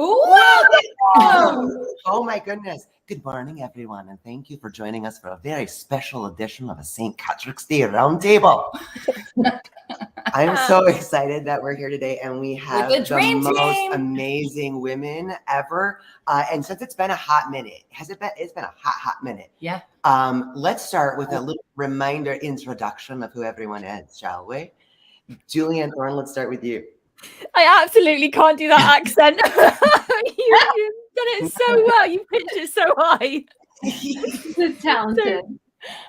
Welcome! Oh my goodness. Good morning, everyone, and thank you for joining us for a very special edition of a St. Patrick's Day Roundtable. I'm so excited that we're here today, and we have the most amazing women ever. And since it's been a hot minute, has it been? It's been a hot minute. Yeah. Let's start with a little reminder introduction of who everyone is, shall we? Julianne Thorne, let's start with you. I absolutely can't do that accent. You've done it so well. You pitched it so high. So talented.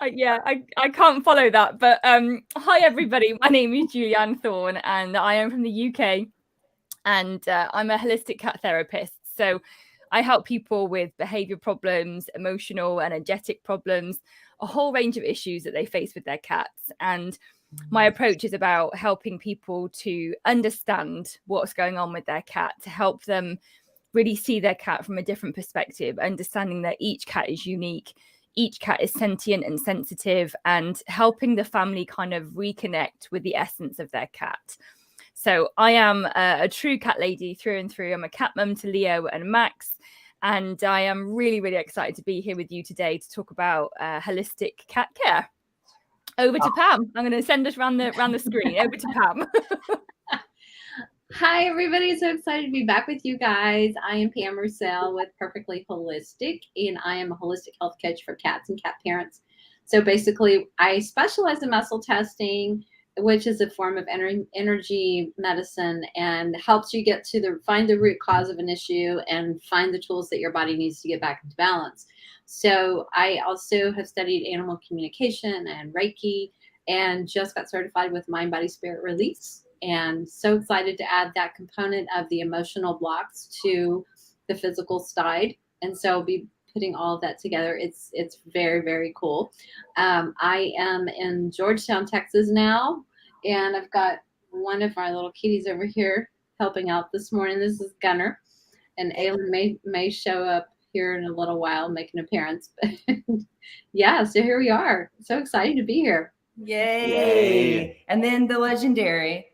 I can't follow that. But hi, everybody. My name is Julianne Thorne, and I am from the UK. And I'm a holistic cat therapist. So I help people with behavior problems, emotional, energetic problems, a whole range of issues that they face with their cats. And my approach is about helping people to understand what's going on with their cat, to help them really see their cat from a different perspective, understanding that each cat is unique, each cat is sentient and sensitive, and helping the family kind of reconnect with the essence of their cat. So I am a true cat lady through and through. I'm a cat mum to Leo and Max, and I am really, really excited to be here with you today to talk about holistic cat care. Over to Pam. I'm going to send us around the screen. Over to Pam. Hi, everybody. So excited to be back with you guys. I am Pam Roussell with Perfectly Holistic, and I am a holistic health coach for cats and cat parents. So basically, I specialize in muscle testing, which is a form of energy medicine, and helps you get to find the root cause of an issue and find the tools that your body needs to get back into balance. So I also have studied animal communication and Reiki, and just got certified with Mind, Body, Spirit Release. And so excited to add that component of the emotional blocks to the physical side. And so I'll be putting all of that together. It's very, very cool. I am in Georgetown, Texas now, and I've got one of our little kitties over here helping out this morning. This is Gunner, and Aylin may show up here in a little while, make an appearance. But yeah, so here we are. So excited to be here. Yay! And then the legendary.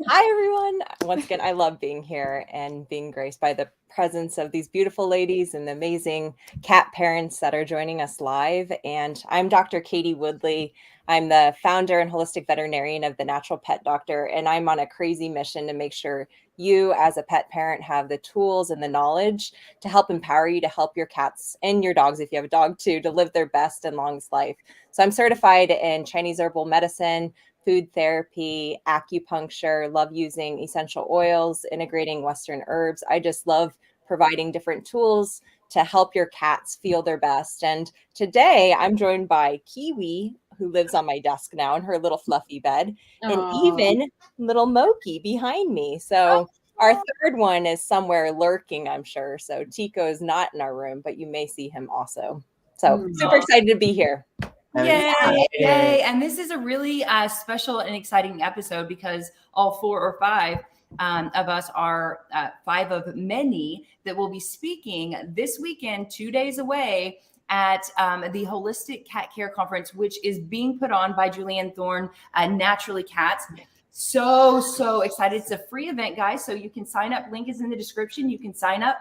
Hi, everyone. Once again, I love being here and being graced by the presence of these beautiful ladies and the amazing cat parents that are joining us live. And I'm Dr. Katie Woodley. I'm the founder and holistic veterinarian of The Natural Pet Doctor, and I'm on a crazy mission to make sure you as a pet parent have the tools and the knowledge to help empower you to help your cats and your dogs, if you have a dog too, to live their best and longest life. So I'm certified in Chinese herbal medicine, food therapy, acupuncture, love using essential oils, integrating Western herbs. I just love providing different tools to help your cats feel their best. And today I'm joined by Kiwi, who lives on my desk now in her little fluffy bed, and even little Moki behind me. So our third one is somewhere lurking, I'm sure. So Tico is not in our room, but you may see him also. So super excited to be here. Yay! And this is a really special and exciting episode because all 4 or 5 of us are 5 of many that will be speaking this weekend, 2 days away, at the Holistic Cat Care Conference, which is being put on by Julianne Thorne, Naturally Cats. So excited. It's a free event, guys. So you can sign up. Link is in the description. You can sign up.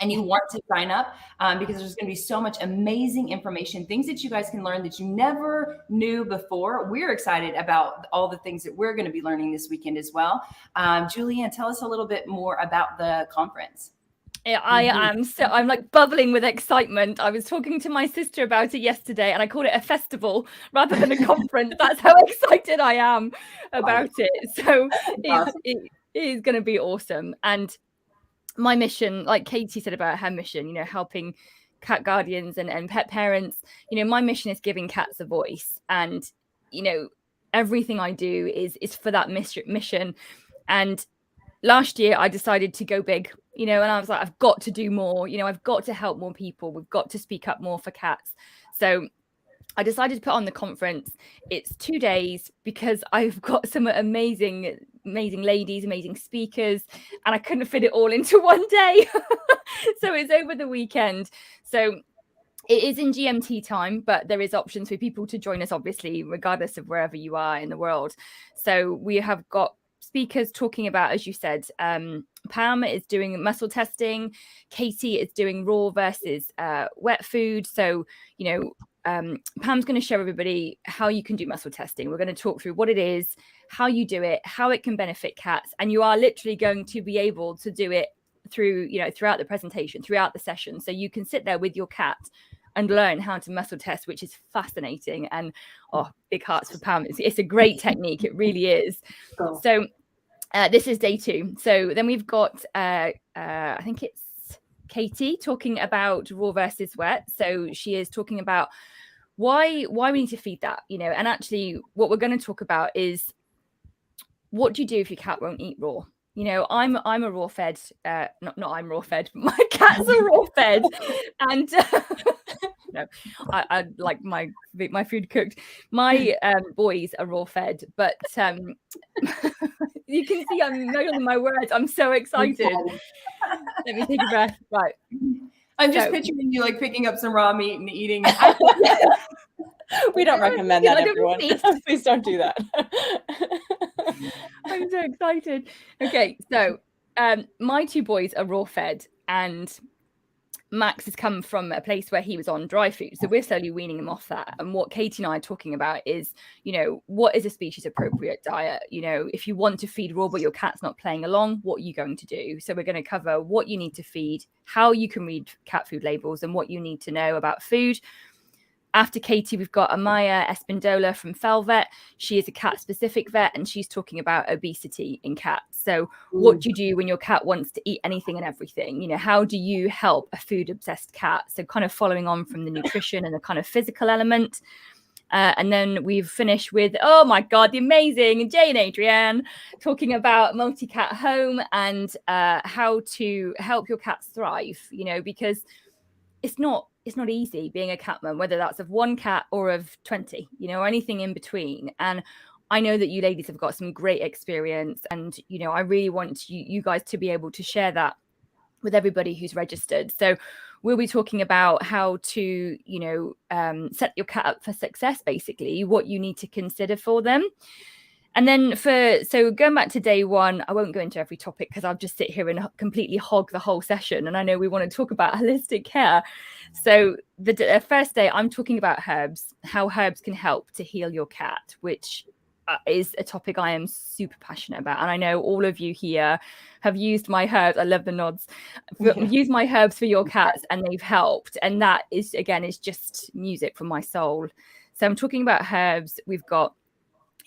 And you want to sign up because there's going to be so much amazing information, things that you guys can learn that you never knew before. We're excited about all the things that we're going to be learning this weekend as well. Julianne, tell us a little bit more about the conference. Yeah, I am. So I'm like bubbling with excitement. I was talking to my sister about it yesterday, and I called it a festival rather than a conference. That's how excited I am about it. So it is going to be awesome. And my mission, like Katie said about her mission, helping cat guardians and pet parents, my mission is giving cats a voice. And, everything I do is for that mission. And last year I decided to go big, and I was like, I've got to do more, I've got to help more people. We've got to speak up more for cats. So I decided to put on the conference. It's 2 days because I've got some amazing ladies, amazing speakers, and I couldn't fit it all into one day. So it's over the weekend. So it is in GMT time, but there is options for people to join us, obviously, regardless of wherever you are in the world. So we have got speakers talking about, as you said, Pam is doing muscle testing. Katie is doing raw versus wet food. So, Pam's going to show everybody how you can do muscle testing. We're going to talk through what it is, how you do it, how it can benefit cats. And you are literally going to be able to do it throughout the presentation, throughout the session. So you can sit there with your cat and learn how to muscle test, which is fascinating. And big hearts for Pam. It's a great technique. It really is. Cool. So this is day 2. So then we've got, I think it's Katie talking about raw versus wet. So she is talking about why we need to feed that, and actually what we're going to talk about is what do you do if your cat won't eat raw? I'm a raw fed, not I'm raw fed, but my cats are raw fed. And no, I like my food cooked. My boys are raw fed, but you can see I'm noting my words. I'm so excited. Let me take a breath. Right. I'm just picturing you like picking up some raw meat and eating. We don't recommend that, everyone. Please don't do that. I'm so excited. Okay, so my 2 boys are raw fed, and Max has come from a place where he was on dry food. So we're slowly weaning him off that. And what Katie and I are talking about is, what is a species appropriate diet? If you want to feed raw, but your cat's not playing along, what are you going to do? So we're going to cover what you need to feed, how you can read cat food labels, and what you need to know about food. After Katie, we've got Amaya Espindola from Felvet. She is a cat-specific vet, and she's talking about obesity in cats. So what do you do when your cat wants to eat anything and everything? How do you help a food-obsessed cat? So kind of following on from the nutrition and the kind of physical element. And then we've finished with, oh my God, the amazing Jay and Adrienne talking about multi-cat home and how to help your cats thrive, because it's not easy being a cat mum, whether that's of 1 cat or of 20, or anything in between. And I know that you ladies have got some great experience, and, I really want you guys to be able to share that with everybody who's registered. So we'll be talking about how to, set your cat up for success, basically, what you need to consider for them. And then so going back to day 1, I won't go into every topic because I'll just sit here and completely hog the whole session. And I know we want to talk about holistic care. So the first day, I'm talking about herbs, how herbs can help to heal your cat, which is a topic I am super passionate about. And I know all of you here have used my herbs. I love the nods. Used my herbs for your cats and they've helped. And that is, again, is just music from my soul. So I'm talking about herbs. We've got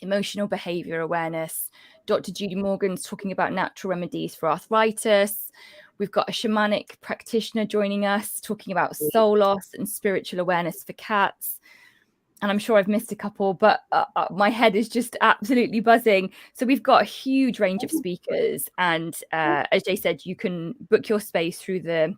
emotional behavior awareness. Dr. Judy Morgan's talking about natural remedies for arthritis. We've got a shamanic practitioner joining us talking about soul loss and spiritual awareness for cats. And I'm sure I've missed a couple, but my head is just absolutely buzzing. So we've got a huge range of speakers. And as Jay said, you can book your space through the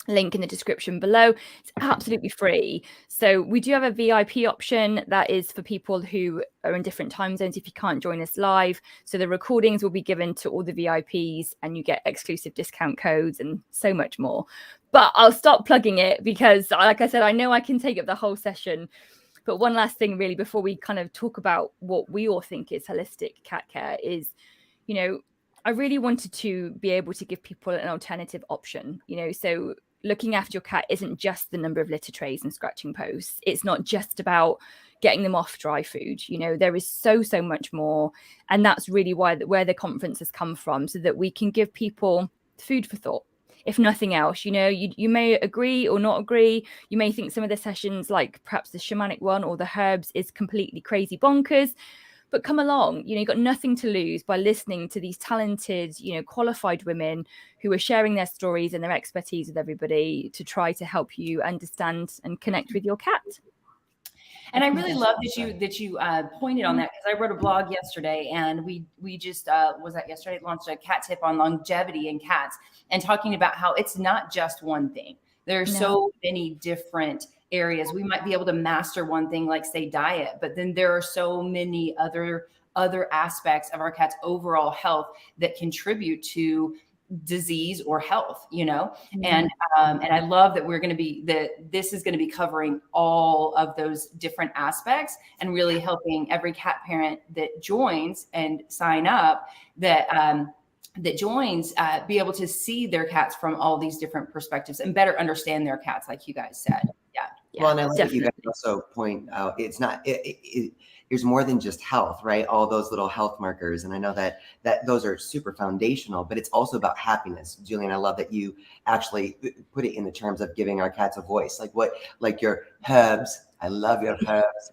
link in the description below. It's absolutely free. So we do have a VIP option that is for people who are in different time zones if you can't join us live. So the recordings will be given to all the VIPs and you get exclusive discount codes and so much more. But I'll stop plugging it because, like I said, I know I can take up the whole session. But one last thing really before we kind of talk about what we all think is holistic cat care is, I really wanted to be able to give people an alternative option, so looking after your cat isn't just the number of litter trays and scratching posts. It's not just about getting them off dry food. There is so much more. And that's really where the conference has come from, so that we can give people food for thought. If nothing else, you may agree or not agree. You may think some of the sessions, like perhaps the shamanic one or the herbs, is completely crazy bonkers. But come along, you've got nothing to lose by listening to these talented, qualified women who are sharing their stories and their expertise with everybody to try to help you understand and connect with your cat. And I really love that you pointed on that, because I wrote a blog yesterday, and we just was that yesterday, launched a cat tip on longevity in cats, and talking about how it's not just one thing. There are so many different areas. We might be able to master one thing, like say diet, but then there are so many other aspects of our cat's overall health that contribute to disease or health, and I love that this is going to be covering all of those different aspects and really helping every cat parent that joins and sign up that joins be able to see their cats from all these different perspectives and better understand their cats, like you guys said. Yeah. Well, and I love that you guys also point out it's not there's more than just health, right? All those little health markers, and I know that those are super foundational, but it's also about happiness. Julian, I love that you actually put it in the terms of giving our cats a voice, like your herbs. I love your herbs.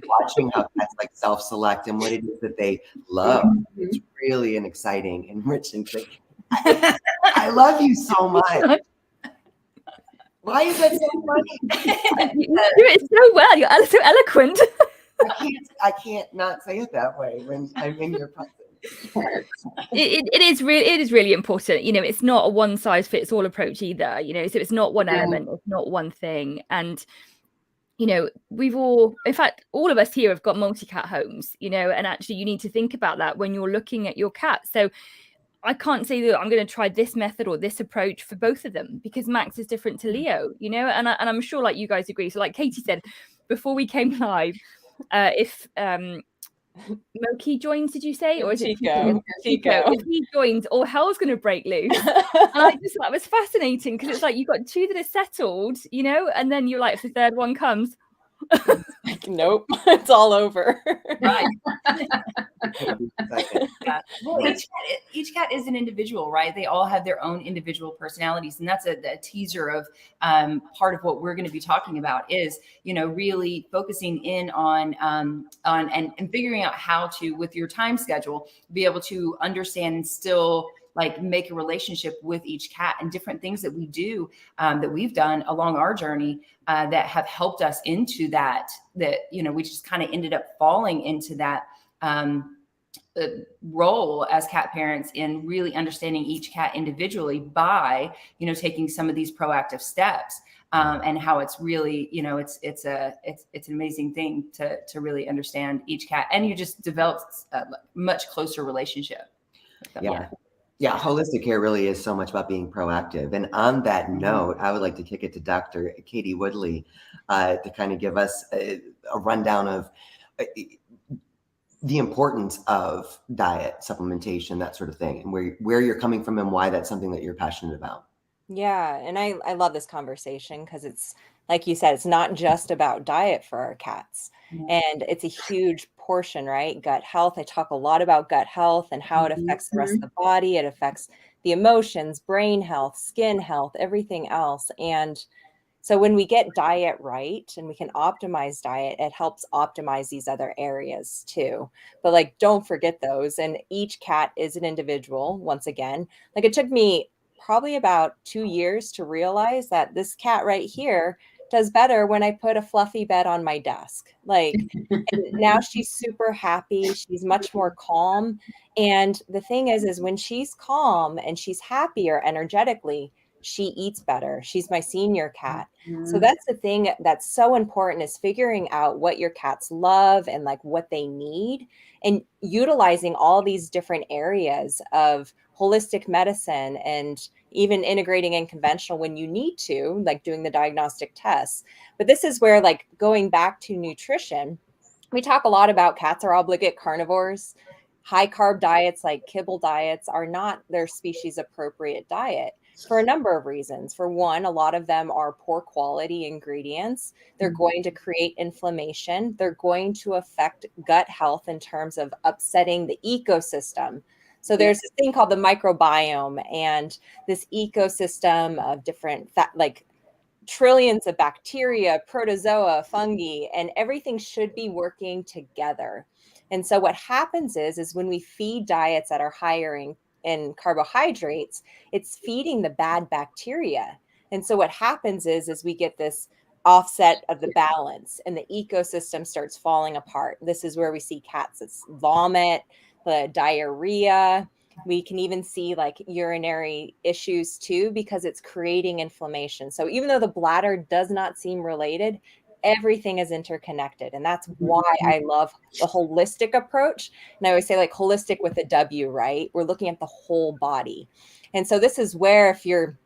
Watching how cats like self-select and what it is that they love. It's really an exciting, enriching thing. I love you so much. Why is that so funny? You do it so well. You're so eloquent. I can't not say it that way when I'm in your presence. It is really important. It's not a one size fits all approach either. So it's not one element, it's not one thing. And we've all, in fact, all of us here have got multi-cat homes. And actually you need to think about that when you're looking at your cat. So I can't say that I'm going to try this method or this approach for both of them, because Max is different to Leo, and I'm sure like you guys agree. So like Katie said before we came live, if Moki joins, did you say, or is it Chico? If he joins, all hell's going to break loose. And I just thought it was fascinating, because it's like you've got two that are settled, and then you're like, if the third one comes, like, nope, it's all over. Right. Well, each cat is an individual, right? They all have their own individual personalities, and that's a teaser of part of what we're going to be talking about is really focusing in on and figuring out how to, with your time schedule, be able to understand and still like make a relationship with each cat, and different things that we do that we've done along our journey that have helped us into that we just kind of ended up falling into that role as cat parents in really understanding each cat individually by taking some of these proactive steps, and how it's really it's an amazing thing to really understand each cat, and you just develop a much closer relationship. Yeah, holistic care really is so much about being proactive. And on that note, I would like to kick it to Dr. Katie Woodley to kind of give us a rundown of the importance of diet, supplementation, that sort of thing, and where you're coming from and why that's something that you're passionate about. Yeah, and I love this conversation because it's, like you said, it's not just about diet for our cats. And it's a huge portion, right? Gut health. I talk a lot about gut health and how it affects the rest of the body. It affects the emotions, brain health, skin health, everything else. And so when we get diet right and we can optimize diet, it helps optimize these other areas too. But like, don't forget those. And each cat is an individual. Once again, like it took me probably about 2 years to realize that this cat right here does better when I put a fluffy bed on my desk. Like, and now she's super happy. She's much more calm. And the thing is when she's calm and she's happier energetically, she eats better. She's my senior cat. So that's the thing that's so important, is figuring out what your cats love and like what they need, and utilizing all these different areas of holistic medicine, and even integrating in conventional when you need to, like doing the diagnostic tests. But this is where, like, going back to nutrition, we talk a lot about cats are obligate carnivores. High carb diets like kibble diets are not their species appropriate diet for a number of reasons. For one, a lot of them are poor quality ingredients. They're going to create inflammation. They're going to affect gut health in terms of upsetting the ecosystem. So there's this thing called the microbiome, and this ecosystem of different like trillions of bacteria, protozoa, fungi, and everything should be working together. And so what happens is when we feed diets that are higher in carbohydrates, it's feeding the bad bacteria. And so what happens is we get this offset of the balance, and the ecosystem starts falling apart. This is where we see cats vomit, the diarrhea. We can even see like urinary issues too, because it's creating inflammation. So even though the bladder does not seem related, everything is interconnected. And that's why I love the holistic approach. And I always say, like, holistic with a W, right? We're looking at the whole body. And so this is where, if you're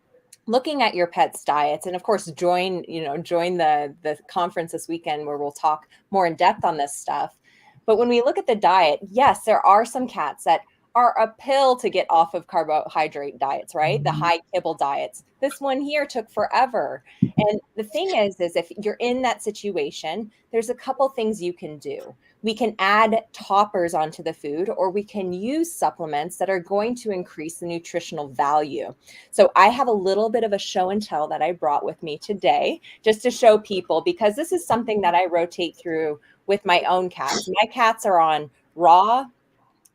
looking at your pet's diets, and of course join the conference this weekend where we'll talk more in depth on this stuff. But when we look at the diet, yes, there are some cats that are a pill to get off of carbohydrate diets, right? The high kibble diets. This one here took forever. And the thing is if you're in that situation, there's a couple things you can do. We can add toppers onto the food, or we can use supplements that are going to increase the nutritional value. So I have a little bit of a show and tell that I brought with me today, just to show people, because this is something that I rotate through with my own cats. My cats are on raw.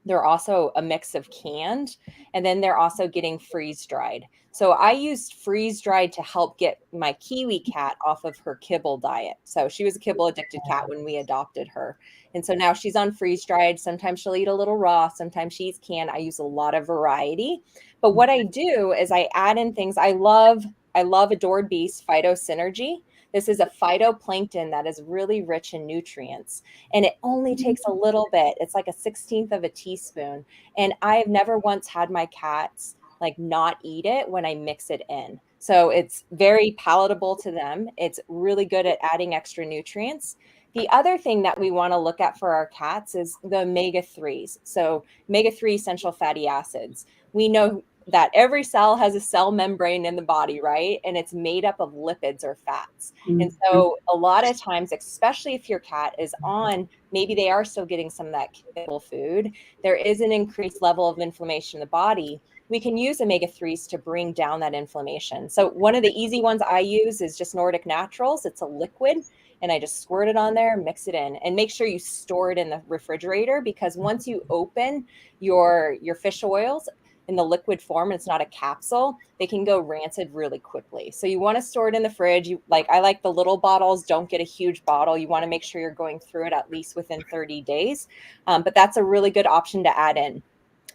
They're also a mix of canned, and then they're also getting freeze dried. So I used freeze dried to help get my Kiwi cat off of her kibble diet. So she was a kibble addicted cat when we adopted her. And so now she's on freeze dried. Sometimes she'll eat a little raw. Sometimes she eats canned. I use a lot of variety. But what I do is I add in things. I love Adored Beast Phytosynergy. This is a phytoplankton that is really rich in nutrients, and it only takes a little bit. It's like a 1/16 of a teaspoon. And I've never once had my cats like not eat it when I mix it in. So it's very palatable to them. It's really good at adding extra nutrients. The other thing that we want to look at for our cats is the omega-3s. So omega-3 essential fatty acids. We know that every cell has a cell membrane in the body, right? And it's made up of lipids or fats. And so a lot of times, especially if your cat is on, maybe they are still getting some of that kibble food, there is an increased level of inflammation in the body. We can use omega-3s to bring down that inflammation. So one of the easy ones I use is just Nordic Naturals. It's a liquid, and I just squirt it on there, mix it in, and make sure you store it in the refrigerator, because once you open your fish oils in the liquid form, it's not a capsule, they can go rancid really quickly. So you want to store it in the fridge. I like the little bottles. Don't get a huge bottle. You want to make sure you're going through it at least within 30 days. But that's a really good option to add in.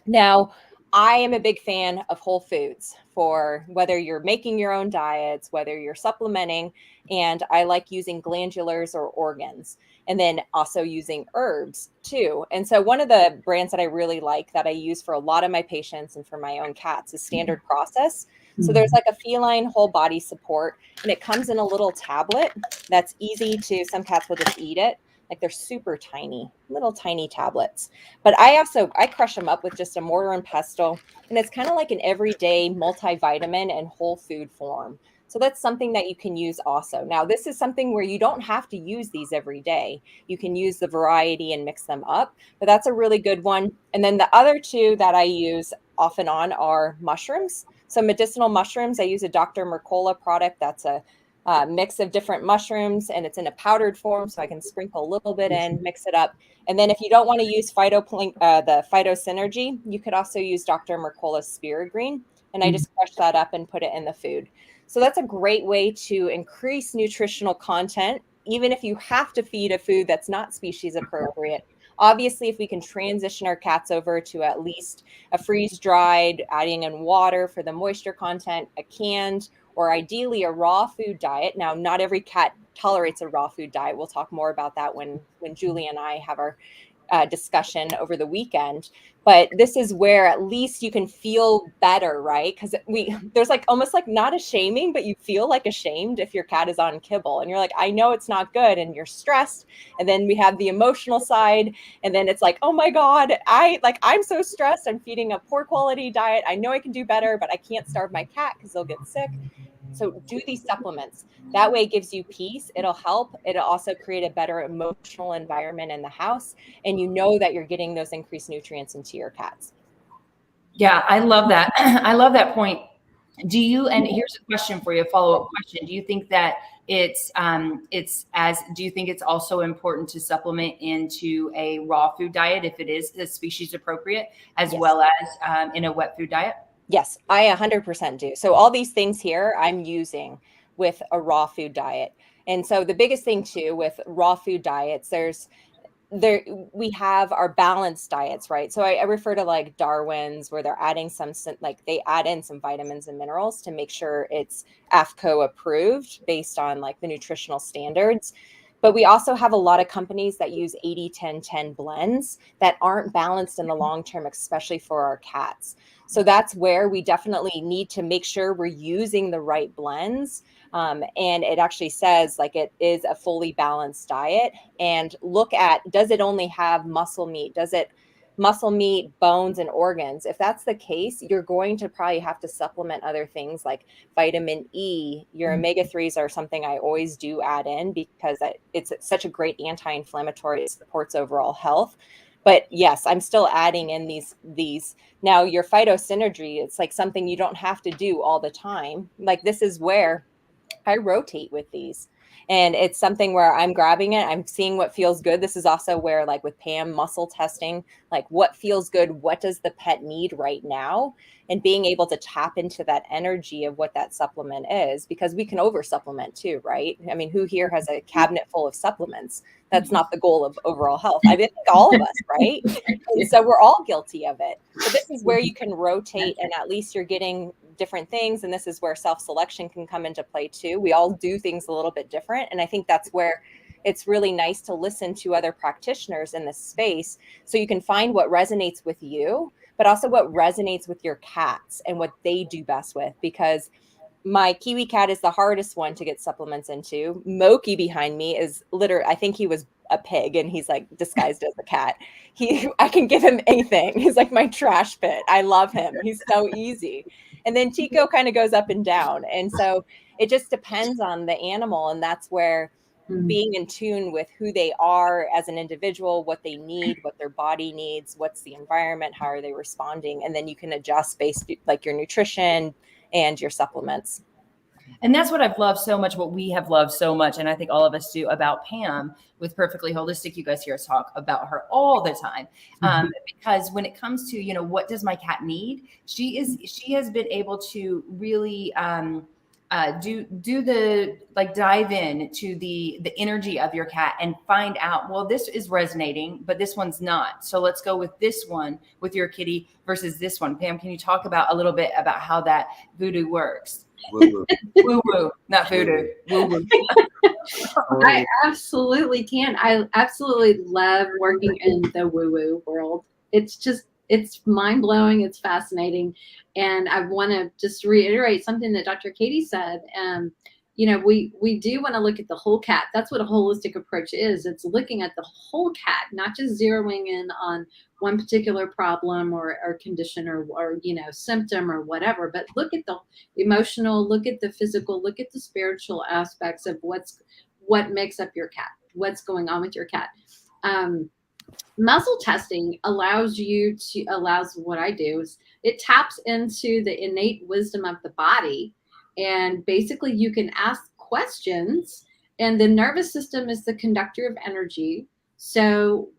Now, I am a big fan of whole foods for whether you're making your own diets, whether you're supplementing, and I like using glandulars or organs, and then also using herbs too. And so one of the brands that I really like that I use for a lot of my patients and for my own cats is Standard Process. So there's like a feline whole body support, and it comes in a little tablet that's easy to, some cats will just eat it. Like, they're super tiny, little tiny tablets. But I crush them up with just a mortar and pestle. And it's kind of like an everyday multivitamin and whole food form. So that's something that you can use also. Now, this is something where you don't have to use these every day. You can use the variety and mix them up. But that's a really good one. And then the other two that I use off and on are mushrooms. So medicinal mushrooms, I use a Dr. Mercola product that's a mix of different mushrooms, and it's in a powdered form, so I can sprinkle a little bit in, mix it up. And then if you don't want to use the Phytosynergy, you could also use Dr. Mercola's Spirit Green, and I just crush that up and put it in the food. So that's a great way to increase nutritional content, even if you have to feed a food that's not species appropriate. Obviously, if we can transition our cats over to at least a freeze-dried, adding in water for the moisture content, a canned, or ideally a raw food diet. Now, not every cat tolerates a raw food diet. We'll talk more about that when Julie and I have our discussion over the weekend. But this is where at least you can feel better, right? Because there's like almost like not a shaming, but you feel like ashamed if your cat is on kibble and you're like, I know it's not good, and you're stressed. And then we have the emotional side, and then it's like, oh my God, I'm so stressed. I'm feeding a poor quality diet. I know I can do better, but I can't starve my cat because they'll get sick. So do these supplements. That way it gives you peace. It'll help. It'll also create a better emotional environment in the house. And you know that you're getting those increased nutrients into your cats. Yeah, I love that. I love that point. And here's a question for you, a follow-up question. Do you think that do you think it's also important to supplement into a raw food diet if it is species appropriate, as well as in a wet food diet? Yes, I 100% do. So all these things here I'm using with a raw food diet. And so the biggest thing too with raw food diets, there we have our balanced diets, right? So I refer to like Darwin's, where they're adding like they add in some vitamins and minerals to make sure it's AFCO approved based on like the nutritional standards. But we also have a lot of companies that use 80-10-10 blends that aren't balanced in the long term, especially for our cats. So that's where we definitely need to make sure we're using the right blends. And it actually says like it is a fully balanced diet, and look at, does it only have muscle meat? Does it muscle meat, bones, and organs? If that's the case, you're going to probably have to supplement other things like vitamin E. Your omega-3s are something I always do add in because it's such a great anti-inflammatory. It supports overall health. But yes, I'm still adding in these. Now your phytosynergy, it's like something you don't have to do all the time. Like this is where I rotate with these. And it's something where I'm grabbing it, I'm seeing what feels good. This is also where, like with Pam, muscle testing, like what feels good, what does the pet need right now? And being able to tap into that energy of what that supplement is, because we can over supplement too, right? I mean, who here has a cabinet full of supplements? That's not the goal of overall health. I think all of us, right? And so we're all guilty of it. But this is where you can rotate, and at least you're getting different things. And this is where self-selection can come into play too. We all do things a little bit different. And I think that's where it's really nice to listen to other practitioners in this space, so you can find what resonates with you, but also what resonates with your cats and what they do best with. Because my Kiwi cat is the hardest one to get supplements into. Moki behind me is literally, I think he was a pig and he's like disguised as a cat. I can give him anything. He's like my trash pit. I love him. He's so easy. And then Tico kind of goes up and down. And so it just depends on the animal. And that's where being in tune with who they are as an individual, what they need, what their body needs, what's the environment, how are they responding? And then you can adjust based like your nutrition and your supplements. And that's what I've loved so much, what we have loved so much, and I think all of us do, about Pam with Perfectly Holistic. You guys hear us talk about her all the time, because when it comes to, what does my cat need? She has been able to really do the, like, dive in to the energy of your cat and find out, well, this is resonating, but this one's not. So let's go with this one with your kitty versus this one. Pam, can you talk about a little bit about how that voodoo works? Woo-woo. Woo-woo, not voodoo. Woo-woo. I absolutely can. I absolutely love working in the woo-woo world. It's mind-blowing. It's fascinating. And I want to just reiterate something that Dr. Katie said. We do want to look at the whole cat. That's what a holistic approach is. It's looking at the whole cat, not just zeroing in on one particular problem or condition or symptom or whatever, but look at the emotional, look at the physical, look at the spiritual aspects of what makes up your cat, what's going on with your cat. Muscle testing allows what I do is it taps into the innate wisdom of the body. And basically you can ask questions, and the nervous system is the conductor of energy. So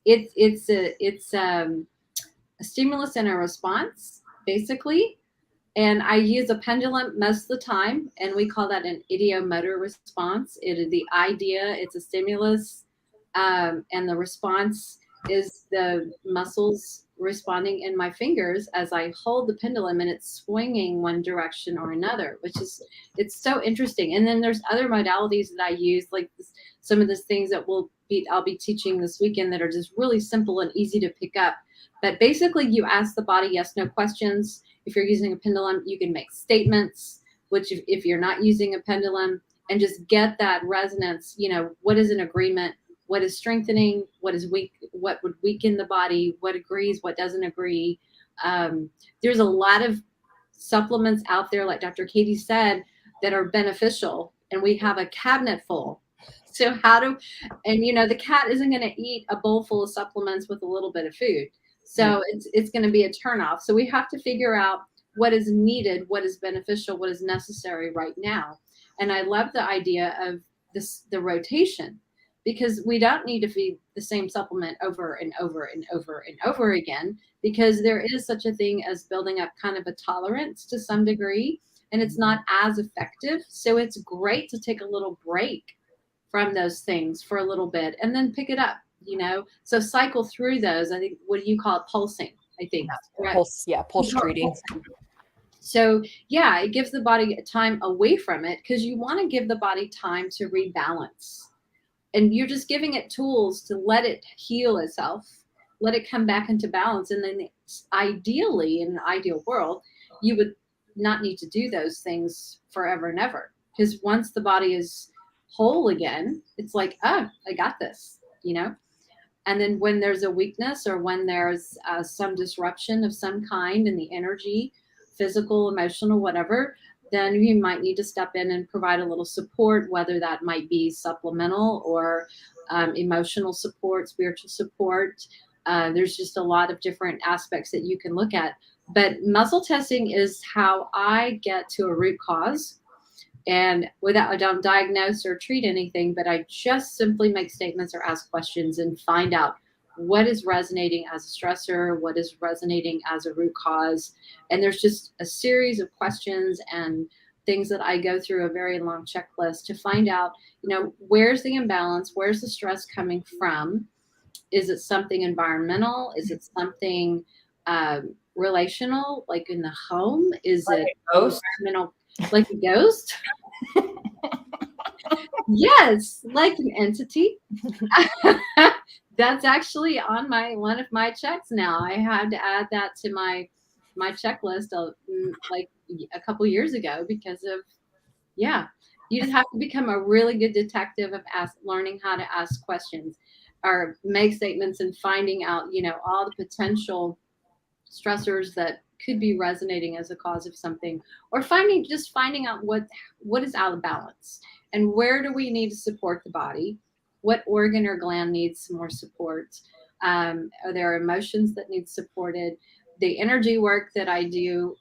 it's a stimulus and a response, basically. And I use a pendulum most of the time, and we call that an idiomotor response. It is the idea, it's a stimulus, and the response is the muscles responding in my fingers as I hold the pendulum, and it's swinging one direction or another, it's so interesting. And then there's other modalities that I use, like some of the things that I'll be teaching this weekend that are just really simple and easy to pick up. But basically you ask the body yes, no questions. If you're using a pendulum, you can make statements, which if you're not using a pendulum, and just get that resonance, what is an agreement? What is strengthening? What is weak? What would weaken the body? What agrees? What doesn't agree? There's a lot of supplements out there, like Dr. Katie said, that are beneficial, and we have a cabinet full. So the cat isn't going to eat a bowl full of supplements with a little bit of food. So it's going to be a turnoff. So we have to figure out what is needed, what is beneficial, what is necessary right now. And I love the idea of the rotation, because we don't need to feed the same supplement over and over and over and over again, because there is such a thing as building up kind of a tolerance to some degree, and it's not as effective. So it's great to take a little break from those things for a little bit and then pick it up. So cycle through those. I think, what do you call it? Pulsing, I think. Right? Pulse treating. So yeah, it gives the body time away from it, because you want to give the body time to rebalance. And you're just giving it tools to let it heal itself, let it come back into balance. And then ideally, in an ideal world, you would not need to do those things forever and ever. Because once the body is whole again, it's like, oh, I got this, And then when there's a weakness, or when there's some disruption of some kind in the energy, physical, emotional, whatever, then you might need to step in and provide a little support, whether that might be supplemental or emotional support, spiritual support. There's just a lot of different aspects that you can look at. But muscle testing is how I get to a root cause. And I don't diagnose or treat anything, but I just simply make statements or ask questions and find out what is resonating as a stressor, what is resonating as a root cause. And there's just a series of questions and things that I go through, a very long checklist to find out, where's the imbalance? Where's the stress coming from? Is it something environmental? Is it something relational, like in the home? Is it environmental, like a ghost? Yes, like an entity. That's actually on one of my checks now. I had to add that to my checklist like a couple years ago, because of, you just have to become a really good detective of learning how to ask questions or make statements, and finding out, all the potential stressors that could be resonating as a cause of something, or finding out what is out of balance, and where do we need to support the body, what organ or gland needs some more support, are there emotions that need supported. The energy work that I do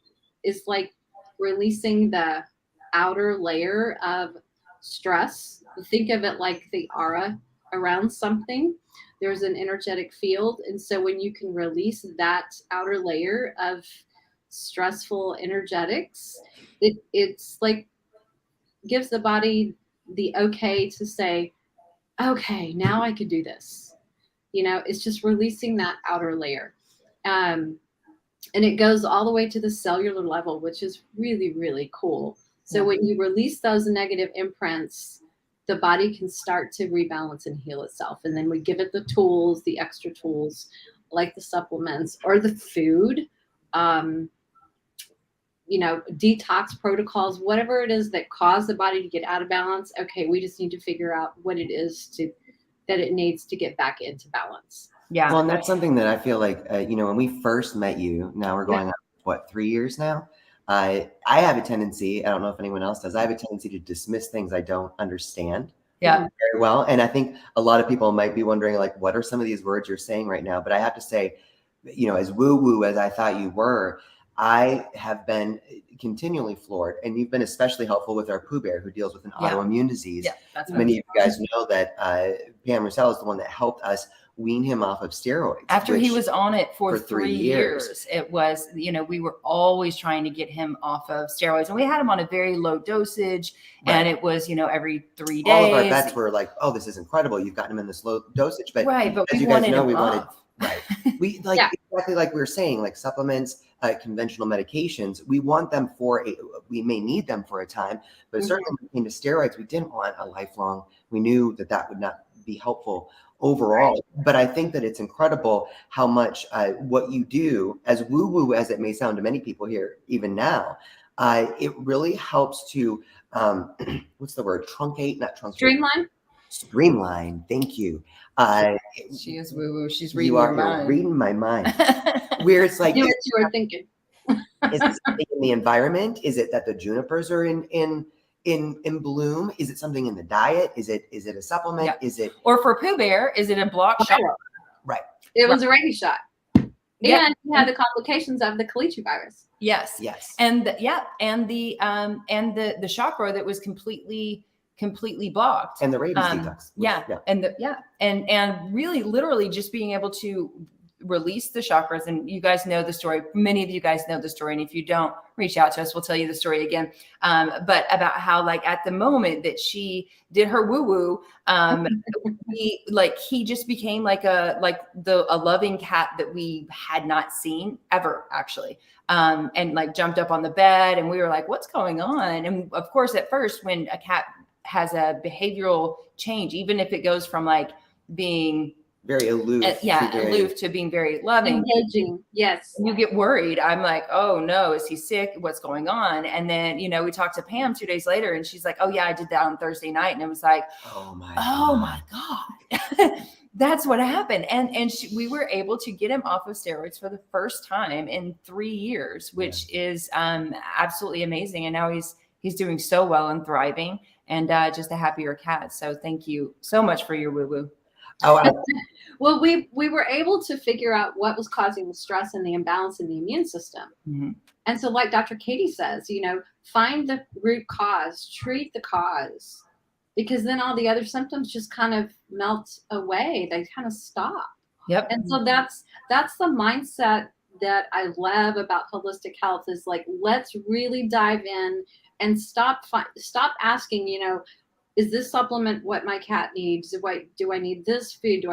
is like releasing the outer layer of stress. Think of it like the aura around something. There's an energetic field, and so when you can release that outer layer of stressful energetics, it's like gives the body the okay to say, okay, now I could do this. It's just releasing that outer layer. And it goes all the way to the cellular level, which is really, really cool. So when you release those negative imprints, the body can start to rebalance and heal itself. And then we give it the tools, the extra tools, like the supplements or the food, detox protocols, whatever it is that cause the body to get out of balance. Okay, we just need to figure out what it is that it needs to get back into balance. Yeah. Well, and that's something that I feel like, when we first met you, now we're going on, 3 years now? I have a tendency, I don't know if anyone else does, I have a tendency to dismiss things I don't understand very well. And I think a lot of people might be wondering, like, what are some of these words you're saying right now? But I have to say, as woo-woo as I thought you were, I have been continually floored, and you've been especially helpful with our Pooh Bear, who deals with an autoimmune disease. Yeah, that's many of you guys know that Pam Roussell is the one that helped us wean him off of steroids. After he was on it for 3 years, it was, we were always trying to get him off of steroids, and we had him on a very low dosage, and it was, every 3 days. All of our vets were like, "Oh, this is incredible! You've gotten him in this low dosage." But but as we you guys wanted know, him we up. wanted exactly like we were saying, like supplements, conventional medications. We want them we may need them for a time, but certainly when it came to steroids, we didn't want a lifelong. We knew that would not be helpful overall. But I think that it's incredible how much what you do, as woo-woo as it may sound to many people here, even now, it really helps to what's the word? Streamline. Thank you. She is woo-woo. She's reading your mind. You're reading my mind. Where it's like, what you were thinking. Is it something in the environment? Is it that the junipers are in bloom? Is it something in the diet? Is it a supplement? Is it, or for Pooh Bear, is it a block shot? Right. It was a rabies shot. And he had the complications of the Kalichi virus. Yes. And the chakra that was completely blocked. And the rabies detox. And really literally just being able to release the chakras. And you guys know the story. Many of you guys know the story. And if you don't, reach out to us, we'll tell you the story again. But about how, like, at the moment that she did her woo-woo, he just became like a loving cat that we had not seen ever, actually. And like jumped up on the bed, and we were like, what's going on? And of course, at first, when a cat has a behavioral change, even if it goes from like being very aloof, aloof to being very loving, engaging, yes, you get worried. I'm like, oh no, is he sick? What's going on? And then, you know, we talked to Pam 2 days later, and she's like, oh yeah, I did that on Thursday night. And it was like, oh my God. That's what happened. And we were able to get him off of steroids for the first time in 3 years, which is absolutely amazing. And now he's doing so well and thriving, and just a happier cat. So thank you so much for your woo-woo. Well, we were able to figure out what was causing the stress and the imbalance in the immune system. Mm-hmm. And so, like Dr. Katie says, you know, find the root cause, treat the cause, because then all the other symptoms just kind of melt away. They kind of stop. Yep. And so that's the mindset that I love about holistic health, is like, let's really dive in and stop asking, you know, is this supplement what my cat needs? Do I need this food?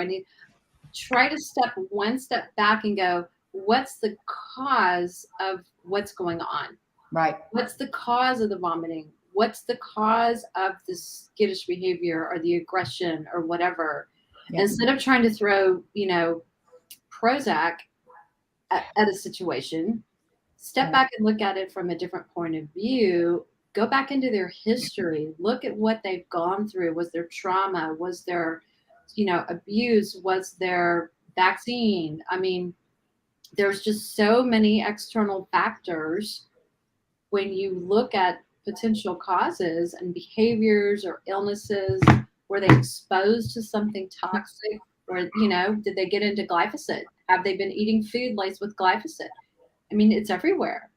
Try to step one step back and go, what's the cause of what's going on? Right. What's the cause of the vomiting? What's the cause of the skittish behavior or the aggression or whatever? Yeah. Instead of trying to throw, you know, Prozac at a situation, step back and look at it from a different point of view. Go back into their history. Look at what they've gone through. Was there trauma? Was there, you know, abuse? Was there vaccine? I mean, there's just so many external factors when you look at potential causes and behaviors or illnesses. Were they exposed to something toxic? Or, you know, did they get into glyphosate? Have they been eating food laced with glyphosate? I mean, it's everywhere.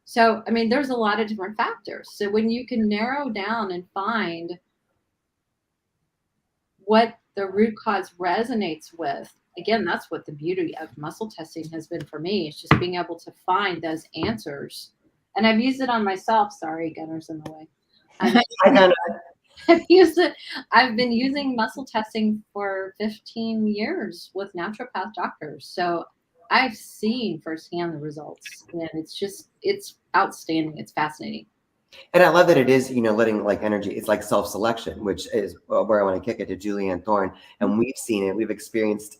So, I mean, there's a lot of different factors. So when you can narrow down and find what the root cause resonates with, again, that's what the beauty of muscle testing has been for me. It's just being able to find those answers. And I've used it on myself. Sorry, Gunner's in the way. I've been using muscle testing for 15 years with naturopath doctors. So I've seen firsthand the results, and it's outstanding. It's fascinating. And I love that it is, you know, letting like energy, it's like self-selection, which is where I want to kick it to Julianne Thorne. And we've seen it, we've experienced,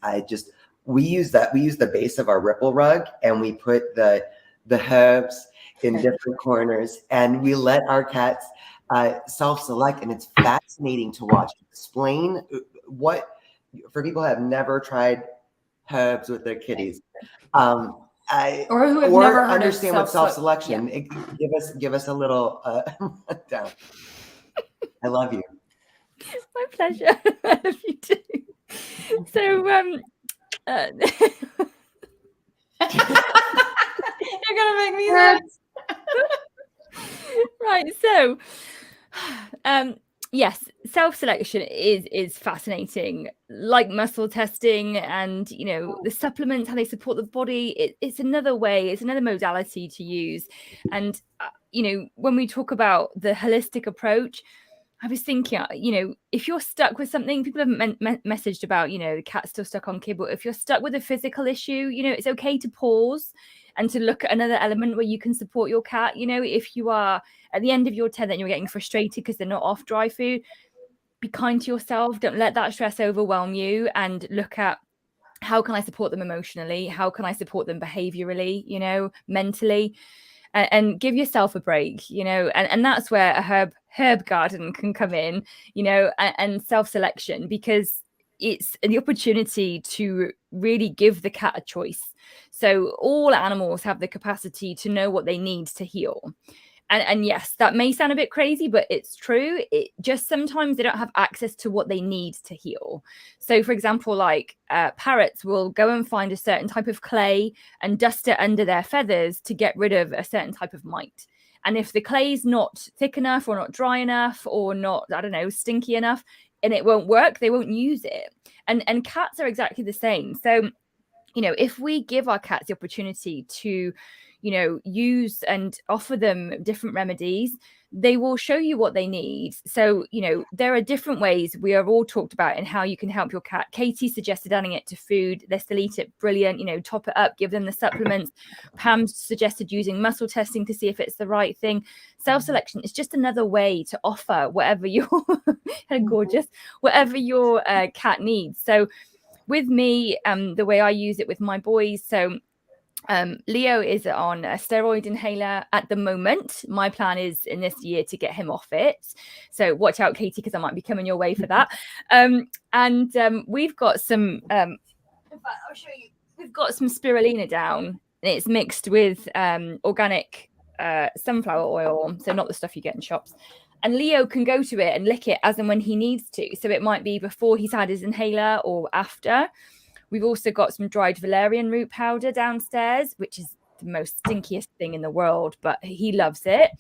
we use the base of our Ripple rug, and we put the herbs in different corners, and we let our cats self-select, and it's fascinating to watch. Explain what, for people who have never tried herbs with their kitties, or who have never understand what self-selection. Yeah. Give us a little rundown. I love you. My pleasure. I love you too. So you're gonna make me laugh. Right. So yes, self-selection is fascinating, like muscle testing and, you know, the supplements, how they support the body. It's another way, it's another modality to use. And, you know, when we talk about the holistic approach, I was thinking, you know, if you're stuck with something, people have messaged about, you know, the cat's still stuck on kibble. If you're stuck with a physical issue, you know, it's okay to pause and to look at another element where you can support your cat. You know, if you are at the end of your tether and you're getting frustrated because they're not off dry food, be kind to yourself. Don't let that stress overwhelm you, and look at, how can I support them emotionally? How can I support them behaviorally, you know, mentally? And give yourself a break, you know, and that's where a herb garden can come in, you know, and self-selection, because it's the opportunity to really give the cat a choice. So all animals have the capacity to know what they need to heal. And yes, that may sound a bit crazy, but it's true. It just, sometimes they don't have access to what they need to heal. So for example, like parrots will go and find a certain type of clay and dust it under their feathers to get rid of a certain type of mite. And if the clay's not thick enough or not dry enough or not, I don't know, stinky enough, and it won't work, they won't use it. And cats are exactly the same. So if we give our cats the opportunity to, use and offer them different remedies, they will show you what they need. So, there are different ways we have all talked about in how you can help your cat. Katie suggested adding it to food. They still eat it. Brilliant. Top it up, give them the supplements. Pam suggested using muscle testing to see if it's the right thing. Self-selection is just another way to offer whatever your gorgeous, whatever your cat needs. So with me, the way I use it with my boys, so Leo is on a steroid inhaler at the moment. My plan is in this year to get him off it. So watch out, Katie, because I might be coming your way for that. We've got some, in fact, I'll show you. We've got some spirulina down, and it's mixed with organic sunflower oil. So not the stuff you get in shops. And Leo can go to it and lick it as and when he needs to. So it might be before he's had his inhaler or after. We've also got some dried valerian root powder downstairs, which is the most stinkiest thing in the world, but he loves it.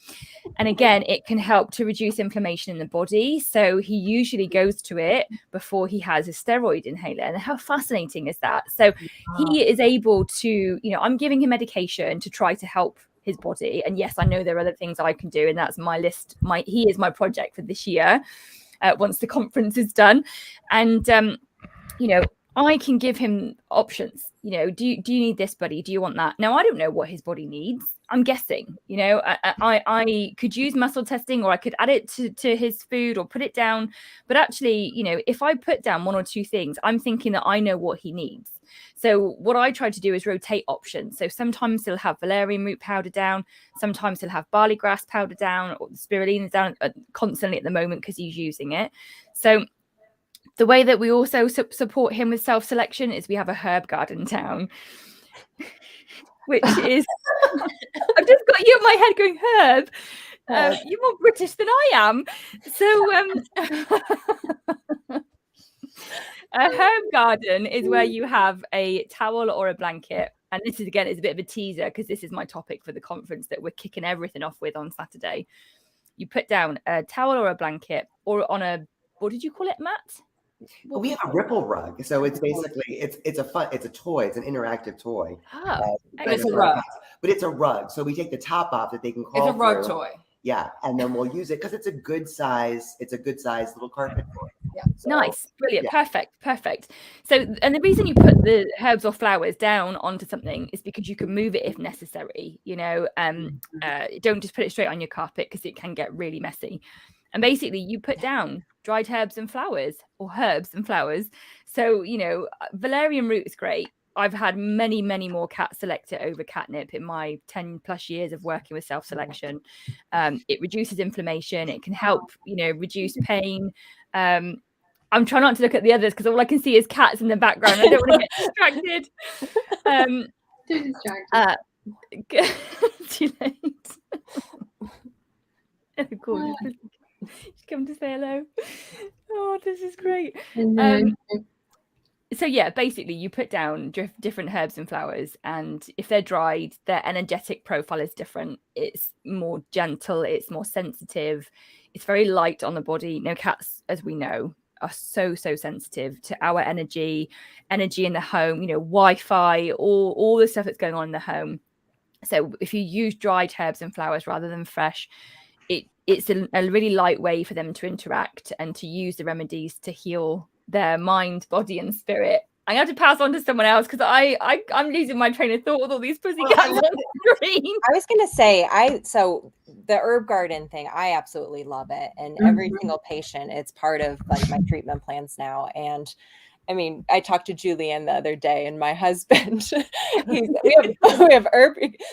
And again, it can help to reduce inflammation in the body. So he usually goes to it before he has a steroid inhaler. And how fascinating is that? So he is able to, I'm giving him medication to try to help his body. And yes, I know there are other things I can do, and that's my list. He is my project for this year, once the conference is done. And I can give him options. Do you need this, buddy? Do you want that? Now, I don't know what his body needs. I'm guessing, I could use muscle testing, or I could add it to his food or put it down. But actually, if I put down one or two things, I'm thinking that I know what he needs. So what I try to do is rotate options. So sometimes he'll have valerian root powder down. Sometimes he'll have barley grass powder down, or the spirulina down constantly at the moment because he's using it. So the way that we also support him with self-selection is we have a herb garden down, which is, I've just got you in my head going, herb, you're more British than I am. So a herb garden is where you have a towel or a blanket. And this is, again, it's a bit of a teaser because this is my topic for the conference that we're kicking everything off with on Saturday. You put down a towel or a blanket, or on a, what did you call it, Matt? We have a ripple rug, so it's basically it's a toy. It's an interactive toy. Oh, it's a rug. But it's a rug, so we take the top off that they can crawl. It's a rug through. toy. Yeah, and then we'll use it because it's a good size. It's a good size little carpet toy. Yeah. So, nice, brilliant, yeah. Perfect. So, and the reason you put the herbs or flowers down onto something is because you can move it if necessary. Don't just put it straight on your carpet because it can get really messy. And basically, you put down dried herbs and flowers, or herbs and flowers. So, valerian root is great. I've had many, many more cats select it over catnip in my 10 plus years of working with self-selection. It reduces inflammation. It can help, reduce pain. I'm trying not to look at the others because all I can see is cats in the background. I don't want to get distracted. Too distracted. Too late. Oh, cool. She's come to say hello. Oh, this is great. So yeah, basically you put down different herbs and flowers, and if they're dried, their energetic profile is different. It's more gentle, it's more sensitive, it's very light on the body. Cats, as we know, are so sensitive to our energy in the home, Wi-Fi, all the stuff that's going on in the home. So if you use dried herbs and flowers rather than fresh, it's a really light way for them to interact and to use the remedies to heal their mind, body, and spirit. I have to pass on to someone else because I'm losing my train of thought with all these pussycats on the screen. I was gonna say, so the herb garden thing, I absolutely love it, and every single patient, it's part of like my treatment plans now. And I mean, I talked to Julianne the other day, and my husband, we have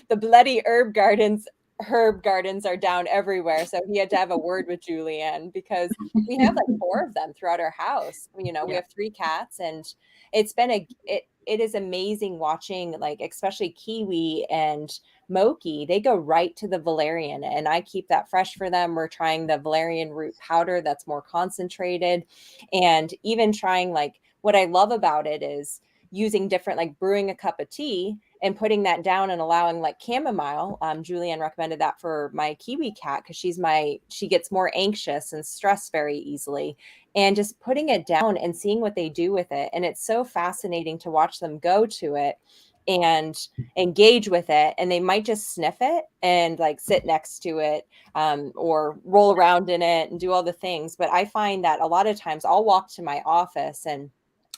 the bloody herb gardens are down everywhere. So he had to have a word with Julianne because we have like 4 of them throughout our house. We have 3 cats, and it's been it is amazing watching, like, especially Kiwi and Moki, they go right to the valerian, and I keep that fresh for them. We're trying the valerian root powder that's more concentrated, and even trying, like, what I love about it is using different, like brewing a cup of tea and putting that down and allowing like chamomile. Julianne recommended that for my Kiwi cat because she gets more anxious and stressed very easily. And just putting it down and seeing what they do with it. And it's so fascinating to watch them go to it and engage with it. And they might just sniff it and like sit next to it, or roll around in it and do all the things. But I find that a lot of times I'll walk to my office, and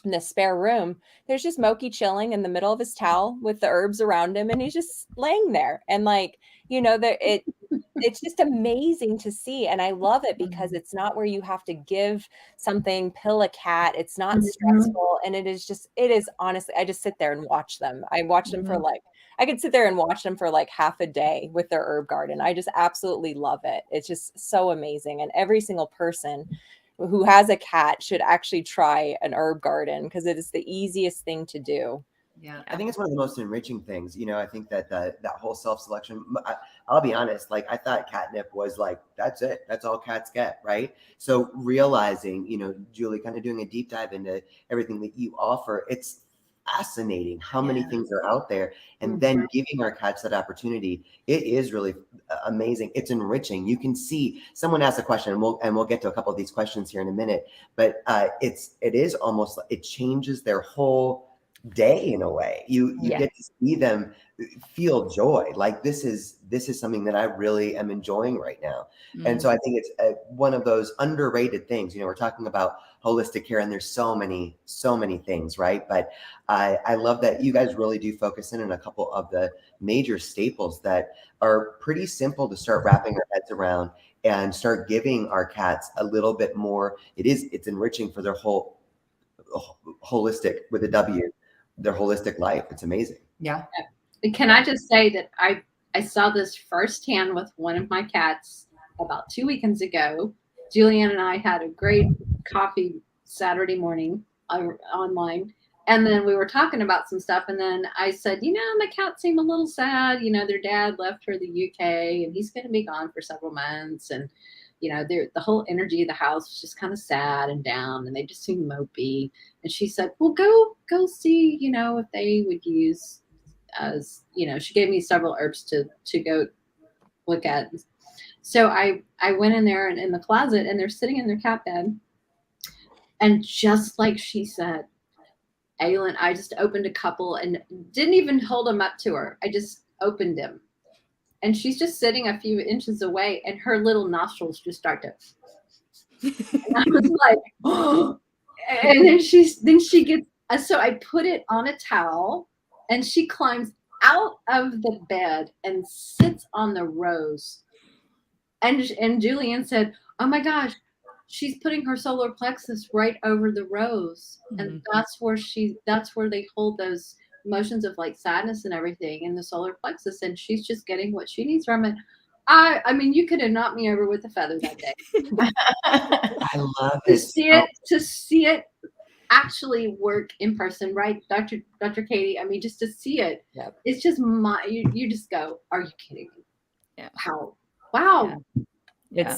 in the spare room, there's just Moki chilling in the middle of his towel with the herbs around him, and he's just laying there. And like, it's just amazing to see. And I love it because it's not where you have to give something, pill a cat. It's not stressful. And it is honestly, I just sit there and watch them. I watch them for like, I could sit there and watch them for like half a day with their herb garden. I just absolutely love it. It's just so amazing. And every single person who has a cat should actually try an herb garden because it is the easiest thing to do. Yeah, I think it's one of the most enriching things. I think that that whole self-selection, I'll be honest, like I thought catnip was like, that's it. That's all cats get, right? So realizing, Julie, kind of doing a deep dive into everything that you offer, it's fascinating how many things are out there, and then giving our cats that opportunity, it is really amazing. It's enriching. You can see someone asked a question, and we'll get to a couple of these questions here in a minute, but it is almost, it changes their whole day in a way. You get to see them feel joy. Like this is something that I really am enjoying right now. And so I think it's one of those underrated things. We're talking about holistic care, and there's so many things, right? But I love that you guys really do focus in on a couple of the major staples that are pretty simple to start wrapping our heads around and start giving our cats a little bit more. It's enriching for their whole holistic, with a W, their holistic life. It's amazing. Yeah. Can I just say that I saw this firsthand with one of my cats about 2 weekends ago. Julianne and I had a great coffee Saturday morning online. And then we were talking about some stuff. And then I said, my cats seem a little sad. Their dad left for the UK and he's going to be gone for several months. And, the whole energy of the house was just kind of sad and down, and they just seem mopey. And she said, well, go see, if they would use, as, she gave me several herbs to go look at. So I went in there and in the closet, and they're sitting in their cat bed. And just like she said, Aylin, I just opened a couple and didn't even hold them up to her. I just opened them. And she's just sitting a few inches away, and her little nostrils just start to. And I was like, oh. And then she gets. So I put it on a towel, and she climbs out of the bed and sits on the rose. And Julianne said, "Oh my gosh, she's putting her solar plexus right over the rose, and that's where they hold those emotions of like sadness and everything in the solar plexus, and she's just getting what she needs from it." I mean, you could have knocked me over with a feather that day. I love to this. see it actually work in person, right, Dr. Katie? I mean, just to see it, it's just you just go, are you kidding me? Yeah. How? Wow. Yeah.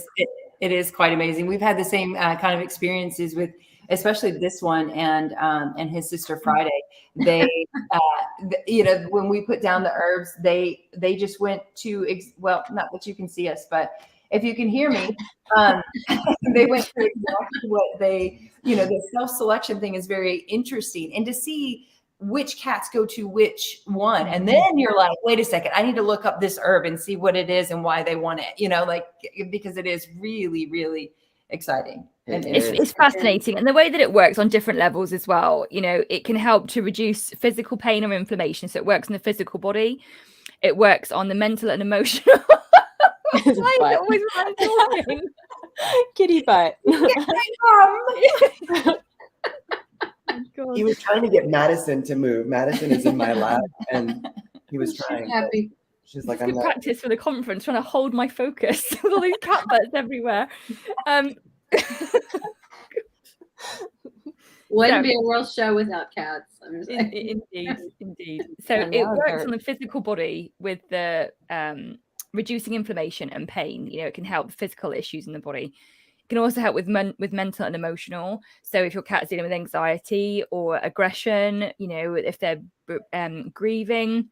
It is quite amazing. We've had the same kind of experiences with, especially this one and his sister Friday. They, when we put down the herbs, they just went to, well, not that you can see us, but if you can hear me, they went to exactly what they, the self-selection thing is very interesting. And to see which cats go to which one. And then you're like, wait a second, I need to look up this herb and see what it is and why they want it, because it is really, really exciting. And it's fascinating. And the way that it works on different levels as well, it can help to reduce physical pain or inflammation. So it works in the physical body. It works on the mental and emotional. Why is it always when I'm talking? Kitty butt. God. He was trying to get Madison to move. Madison is in my lap, and he was trying. She's like, I'm practice for the conference, trying to hold my focus with all these cat butts everywhere. Wouldn't be a real show without cats. Indeed. So it works on the physical body with the reducing inflammation and pain. It can help physical issues in the body. It can also help with mental and emotional. So if your cat's dealing with anxiety or aggression, if they're grieving,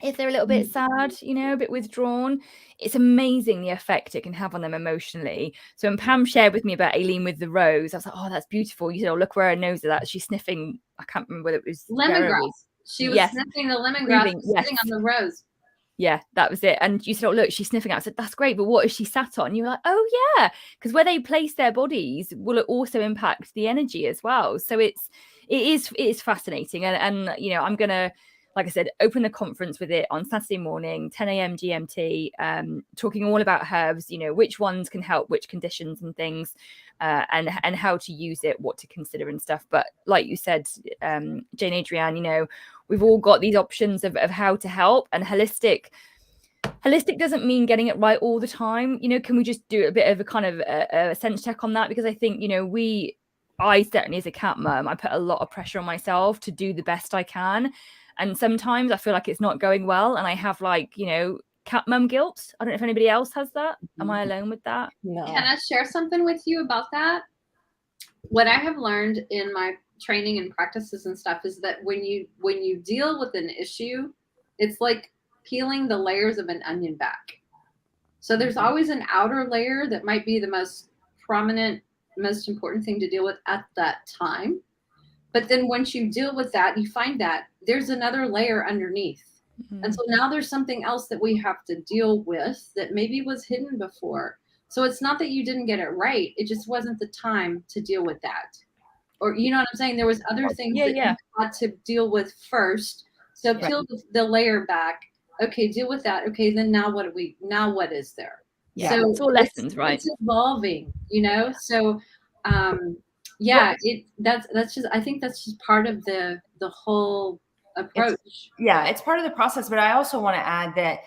if they're a little bit sad, you know, a bit withdrawn, it's amazing the effect it can have on them emotionally. So when Pam shared with me about Aileen with the rose, I was like, oh, that's beautiful. You said, oh, look where her nose is at. She's sniffing. I can't remember whether it was berries. Lemongrass. She was Yes. sniffing the lemongrass Breathing, sitting on the rose. Yeah, that was it. And you said, oh, look, she's sniffing out. I said, that's great. But what is she sat on? You were like, oh, yeah. Because where they place their bodies will also impact the energy as well. So it is fascinating. And you know, I'm going to, like I said, open the conference with it on Saturday morning, 10 a.m. GMT, talking all about herbs, you know, which ones can help which conditions and things, and how to use it, what to consider and stuff. But like you said, Jane Adrienne, you know, we've all got these options of how to help, and holistic doesn't mean getting it right all the time. You know, can we just do a bit of a kind of a sense check on that? Because I think, you know, I certainly as a cat mum, I put a lot of pressure on myself to do the best I can. And sometimes I feel like it's not going well. And I have, like, you know, cat mum guilt. I don't know if anybody else has that. Am I alone with that? No. Can I share something with you about that? What I have learned in my training and practices and stuff is that when you deal with an issue, it's like peeling the layers of an onion back. So there's always an outer layer that might be the most prominent, most important thing to deal with at that time. But then once you deal with that, you find that there's another layer underneath. Mm-hmm. And so now there's something else that we have to deal with that maybe was hidden before. So it's not that you didn't get it right. It just wasn't the time to deal with that. Or, you know what I'm saying? There was other things that you had to deal with first. So peel the layer back. Okay, deal with that. Okay, then now what is there? Yeah, so it's all lessons, right? It's evolving, you know? So that's just, I think that's just part of the whole approach. It's part of the process. But I also want to add that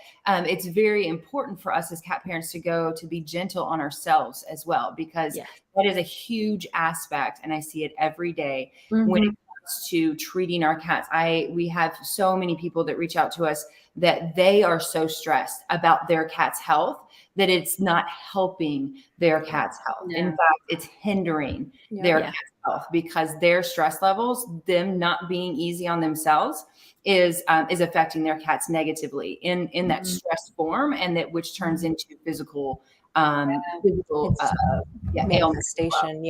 it's very important for us as cat parents to be gentle on ourselves as well, because that is a huge aspect, and I see it every day when it comes to treating our cats. We have so many people that reach out to us that they are so stressed about their cat's health that it's not helping their cat's health. In fact, it's hindering their cat's health, because their stress levels, them not being easy on themselves, is affecting their cats negatively in that stress form, and that which turns into physical manifestation.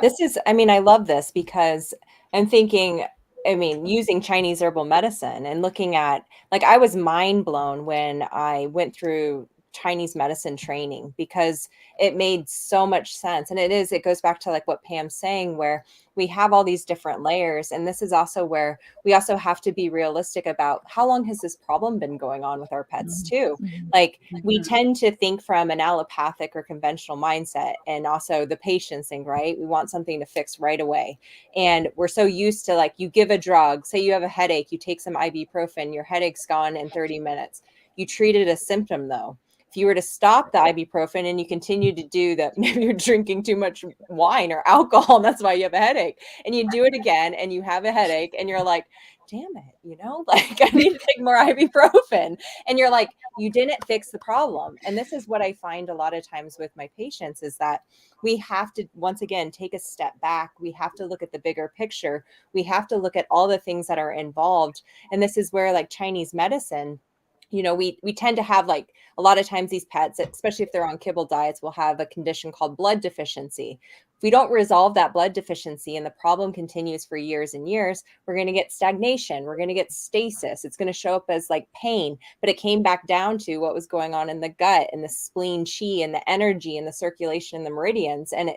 This is, I mean, I love this because I'm thinking, I mean, using Chinese herbal medicine and looking at, like, I was mind blown when I went through Chinese medicine training, because it made so much sense. And it goes back to, like, what Pam's saying, where we have all these different layers. And this is also where we also have to be realistic about how long has this problem been going on with our pets too. Like, we tend to think from an allopathic or conventional mindset, and also the patience thing, right? We want something to fix right away. And we're so used to, like, you give a drug, say you have a headache, you take some ibuprofen, your headache's gone in 30 minutes. You treated a symptom though. If you were to stop the ibuprofen and you continue to do that, maybe you're drinking too much wine or alcohol, and that's why you have a headache, and you do it again and you have a headache, and you're like, damn it, you know, like, I need to take more ibuprofen. And you're like, you didn't fix the problem. And this is what I find a lot of times with my patients, is that we have to, once again, take a step back. We have to look at the bigger picture. We have to look at all the things that are involved. And this is where, like, Chinese medicine, you know, we tend to have, like, a lot of times these pets, especially if they're on kibble diets, will have a condition called blood deficiency. If we don't resolve that blood deficiency and the problem continues for years and years, we're going to get stagnation. We're going to get stasis. It's going to show up as, like, pain, but it came back down to what was going on in the gut and the spleen chi and the energy and the circulation in the meridians. And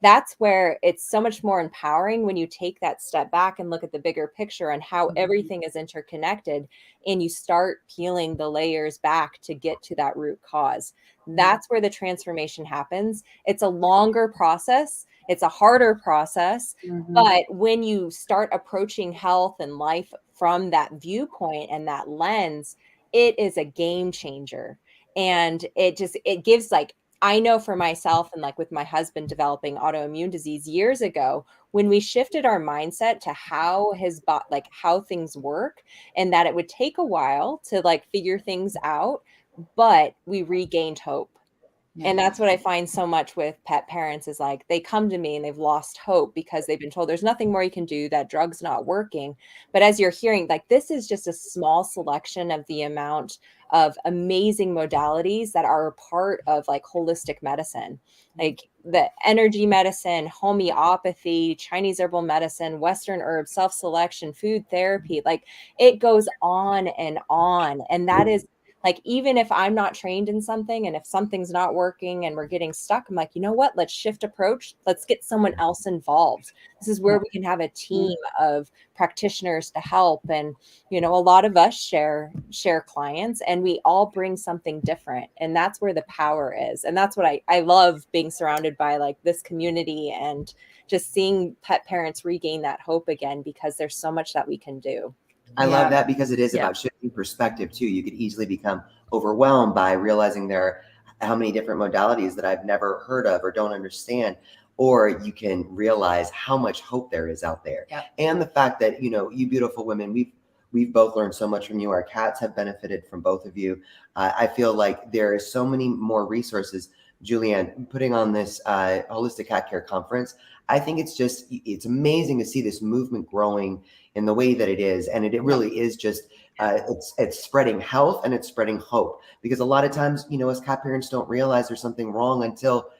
that's where it's so much more empowering when you take that step back and look at the bigger picture and how everything is interconnected, and you start peeling the layers back to get to that root cause. That's where the transformation happens. It's a longer process. It's a harder process. But when you start approaching health and life from that viewpoint and that lens, it is a game changer. And it gives, like, I know for myself, and, like, with my husband developing autoimmune disease years ago, when we shifted our mindset to how how things work, and that it would take a while to, like, figure things out, but we regained hope. And that's what I find so much with pet parents is like they come to me and they've lost hope because they've been told there's nothing more you can do, that drug's not working. But as you're hearing, like this is just a small selection of the amount of amazing modalities that are a part of like holistic medicine, like the energy medicine, homeopathy, Chinese herbal medicine, Western herbs, self-selection, food therapy, like it goes on and on. And that is like, even if I'm not trained in something and if something's not working and we're getting stuck, I'm like, you know what? Let's shift approach. Let's get someone else involved. This is where we can have a team of practitioners to help. And, you know, a lot of us share clients and we all bring something different. And that's where the power is. And that's what I love being surrounded by, like this community and just seeing pet parents regain that hope again, because there's so much that we can do. I love that because it is about shifting perspective too. You could easily become overwhelmed by realizing there are how many different modalities that I've never heard of or don't understand, or you can realize how much hope there is out there. And the fact that, you know, you beautiful women, we've both learned so much from you. Our cats have benefited from both of you. I feel like there is so many more resources. Julianne, putting on this Holistic Cat Care Conference, I think it's amazing to see this movement growing in the way that it is. And it really is just, it's spreading health and it's spreading hope. Because a lot of times, you know, as cat parents don't realize there's something wrong until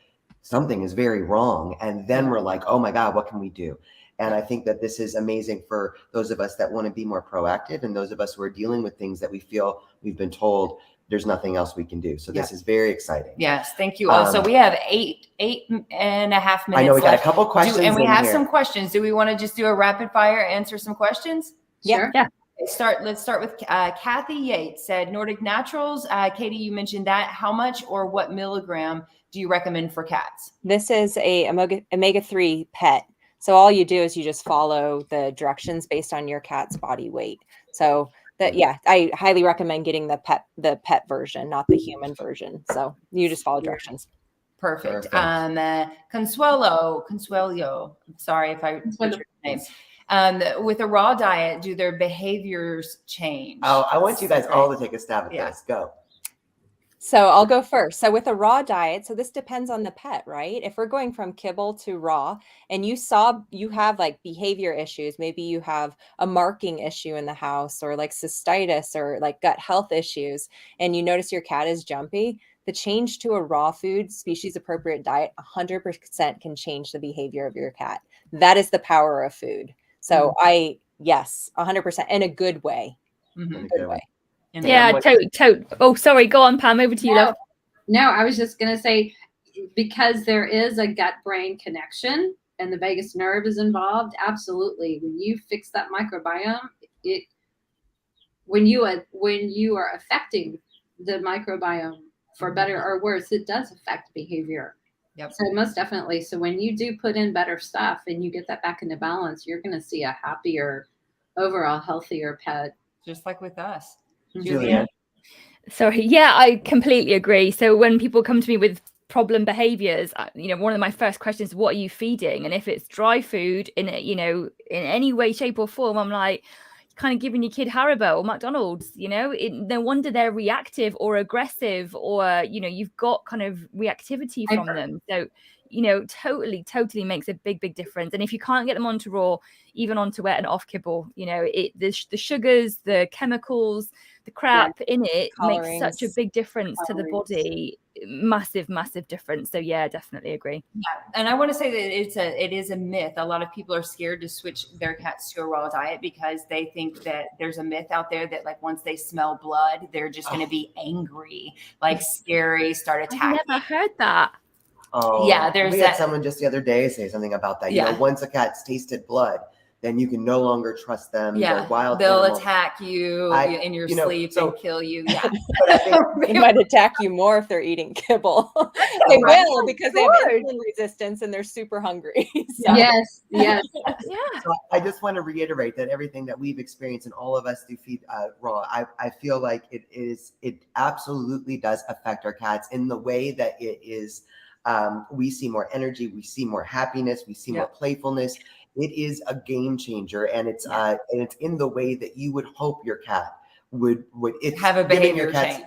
something is very wrong. And then we're like, oh my God, what can we do? And I think that this is amazing for those of us that want to be more proactive and those of us who are dealing with things that we feel we've been told there's nothing else we can do. So this is very exciting. Yes, thank you all. So we have eight and a half minutes. I know we got left. a couple questions, and we have here. some questions. Do we want to just do a rapid fire, answer some questions? Sure. Yeah. Let's start with Kathy Yates said Nordic Naturals. Katie, you mentioned that. How much or what milligram do you recommend for cats? This is a omega-3 pet. So all you do is you just follow the directions based on your cat's body weight. So I highly recommend getting the pet version, not the human version. So you just follow directions. Perfect. Consuelo. Sorry if I butchered your name. With a raw diet, do their behaviors change? Oh, I want you guys all to take a stab at this. Go. So I'll go first. So with a raw diet, so this depends on the pet, right? If we're going from kibble to raw and you have like behavior issues, maybe you have a marking issue in the house or like cystitis or like gut health issues, and you notice your cat is jumpy, the change to a raw food, species appropriate diet, 100% can change the behavior of your cat. That is the power of food. So 100% in a good way. Good way. Yeah, Oh, sorry. Go on, Pam. Over to you, love. No, I was just going to say, because there is a gut-brain connection and the vagus nerve is involved, absolutely. When you fix that microbiome, when you are affecting the microbiome for better or worse, it does affect behavior. Yep. So most definitely. So when you do put in better stuff and you get that back into balance, you're going to see a happier, overall healthier pet. Just like with us. Julianne. Sorry. Yeah, I completely agree. So when people come to me with problem behaviors, one of my first questions is, what are you feeding? And if it's dry food in any way, shape or form, I'm like, kind of giving your kid Haribo or McDonald's, no wonder they're reactive or aggressive, or, you've got kind of reactivity from them. So, totally makes a big difference. And if you can't get them onto raw, even onto wet and off kibble, the sugars, the chemicals, the crap in it makes such a big difference to the body. Massive difference. So yeah, definitely agree. Yeah, and I want to say that it is a myth. A lot of people are scared to switch their cats to a raw diet because they think that there's a myth out there that like once they smell blood, they're just going to be angry, like scary, start attacking. I've never heard that. Oh, yeah, we had someone just the other day say something about that. Yeah. Once a cat's tasted blood, then you can no longer trust them. Yeah, they're wild they'll animals. attack you in your sleep and kill you. Yeah, they might attack you more if they're eating kibble. They will, because they have insulin resistance and they're super hungry. So. Yes. Yeah. So I just want to reiterate that everything that we've experienced and all of us do feed raw. I feel like it absolutely does affect our cats in the way that it is. We see more energy, we see more happiness, we see more playfulness. It is a game changer, and it's in the way that you would hope your cat would have a behavior change.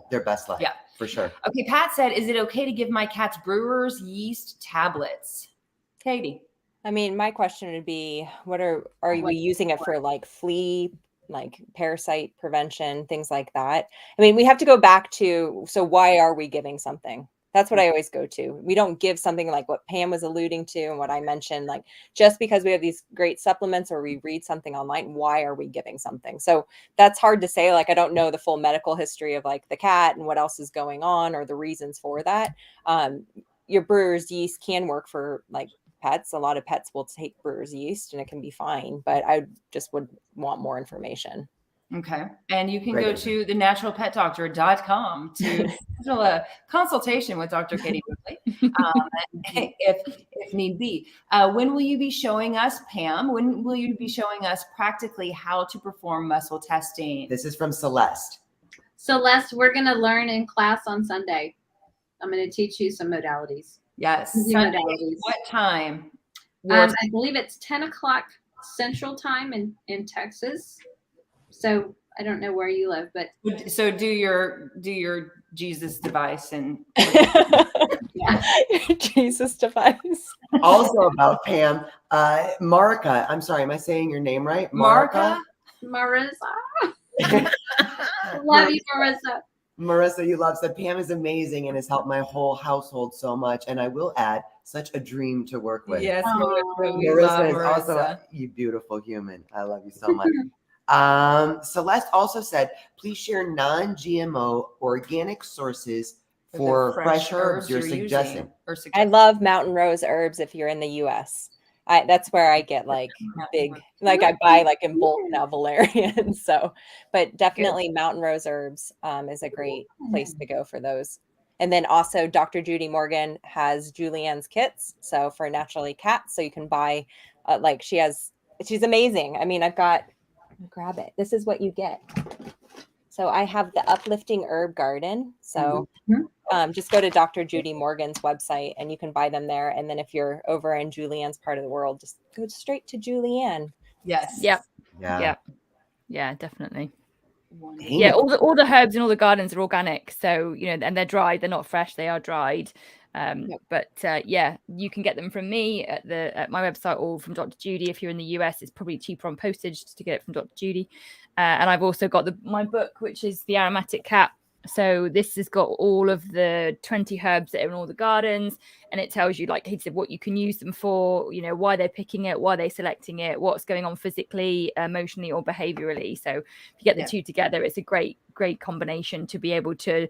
Their best life. Yeah. For sure. Okay, Pat said, is it okay to give my cats brewer's yeast tablets? Katie. I mean, my question would be, are we using it for like flea, like parasite prevention, things like that? I mean, we have to go back to, so why are we giving something? That's what I always go to. We don't give something like what Pam was alluding to and what I mentioned, like just because we have these great supplements or we read something online, why are we giving something? So that's hard to say. Like, I don't know the full medical history of like the cat and what else is going on or the reasons for that. Your brewer's yeast can work for like pets. A lot of pets will take brewer's yeast and it can be fine, but I just would want more information. Okay. And you can Great go idea. to thenaturalpetdoctor.com to schedule a consultation with Dr. Katie Woodley, if need be. When will you be showing us, Pam? When will you be showing us practically how to perform muscle testing? This is from Celeste. Celeste, we're going to learn in class on Sunday. I'm going to teach you some modalities. Yes. Easy Sunday, modalities. what time? I believe it's 10 o'clock Central Time in Texas. So I don't know where you live, but So do your Jesus device and Jesus device. Also about Pam, Marika. I'm sorry, am I saying your name right? Marika? Marissa. Love you, Marissa. Marissa, you love said Pam is amazing and has helped my whole household so much. And I will add, such a dream to work with. Yes, Marissa, we love Marissa is Marissa. also you beautiful human. I love you so much. Celeste also said, please share non-GMO organic sources for fresh herbs you're suggesting. I love Mountain Rose herbs if you're in the US. That's where I get like big, like I buy like in bulk now valerian. So, but definitely Mountain Rose herbs is a great place to go for those. And then also Dr. Judy Morgan has Julianne's kits. So for naturally cats, so you can buy like she's amazing. I mean, grab it. This is what you get. So I have the Uplifting Herb Garden. So just go to Dr. Judy Morgan's website and you can buy them there. And then if you're over in Julianne's part of the world, just go straight to Julianne. Yes. Yep. Yeah. Yeah, definitely. Dang Yeah, it. all the herbs in all the gardens are organic. So, and they're dried. They're not fresh. They are dried. But yeah, you can get them from me at my website or from Dr. Judy. If you're in the US, it's probably cheaper on postage to get it from Dr. Judy. And I've also got my book, which is The Aromatic Cat. So this has got all of the 20 herbs that are in all the gardens, and it tells you, like he said, what you can use them for, why they're picking it, why they're selecting it, what's going on physically, emotionally, or behaviorally. So if you get the two together, it's a great combination to be able to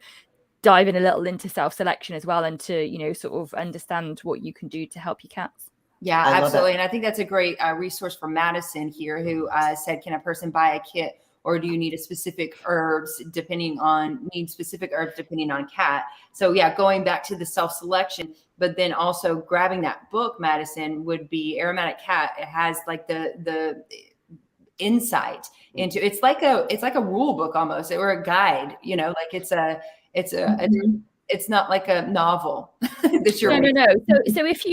dive in a little into self-selection as well, and to sort of understand what you can do to help your cats. Yeah, absolutely. And I think that's a great resource for Madison here, who said, can a person buy a kit, or do you need specific herbs depending on cat? So yeah, going back to the self-selection, but then also grabbing that book, Madison, would be Aromatic Cat. It has like the insight into, it's like a rule book almost, or a guide, like it's not like a novel that you're no. So if